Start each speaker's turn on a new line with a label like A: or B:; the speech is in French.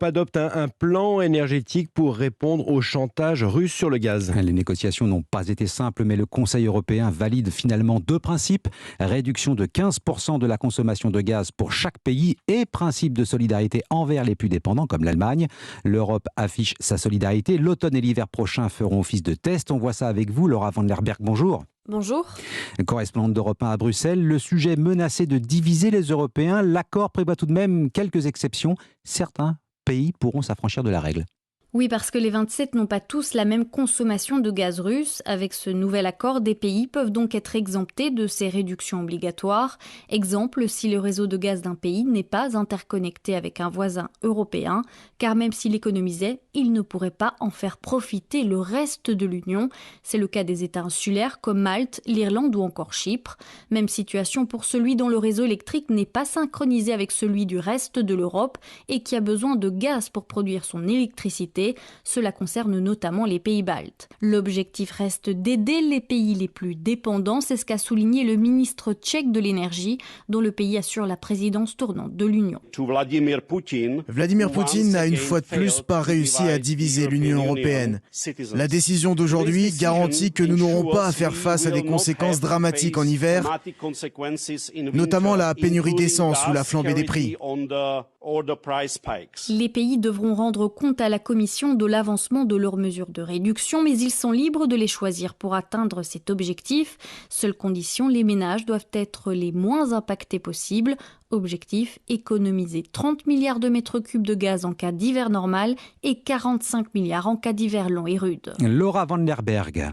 A: adopte un plan énergétique pour répondre au chantage russe sur le gaz.
B: Les négociations n'ont pas été simples, mais le Conseil européen valide finalement deux principes. Réduction de 15% de la consommation de gaz pour chaque pays et principe de solidarité envers les plus dépendants comme l'Allemagne. L'Europe affiche sa solidarité. L'automne et l'hiver prochains feront office de test. On voit ça avec vous, Laura van der Berg. Bonjour.
C: Bonjour.
B: Correspondante d'Europe 1 à Bruxelles, le sujet menacé de diviser les Européens, l'accord prévoit tout de même quelques exceptions. Certains pays pourront s'affranchir de la règle.
C: Oui, parce que les 27 n'ont pas tous la même consommation de gaz russe. Avec ce nouvel accord, des pays peuvent donc être exemptés de ces réductions obligatoires. Exemple, si le réseau de gaz d'un pays n'est pas interconnecté avec un voisin européen, car même s'il économisait, il ne pourrait pas en faire profiter le reste de l'Union. C'est le cas des États insulaires comme Malte, l'Irlande ou encore Chypre. Même situation pour celui dont le réseau électrique n'est pas synchronisé avec celui du reste de l'Europe et qui a besoin de gaz pour produire son électricité. Cela concerne notamment les pays baltes. L'objectif reste d'aider les pays les plus dépendants, c'est ce qu'a souligné le ministre tchèque de l'énergie, dont le pays assure la présidence tournante de l'Union.
D: Vladimir Poutine n'a une fois de plus pas réussi à diviser l'Union européenne. La décision d'aujourd'hui garantit que nous n'aurons pas à faire face à des conséquences dramatiques en hiver, notamment la pénurie d'essence ou la flambée des prix.
C: Les pays devront rendre compte à la Commission de l'avancement de leurs mesures de réduction, mais ils sont libres de les choisir pour atteindre cet objectif. Seule condition, les ménages doivent être les moins impactés possibles. Objectif, économiser 30 milliards de mètres cubes de gaz en cas d'hiver normal et 45 milliards en cas d'hiver long et rude.
B: Laura van der Berg.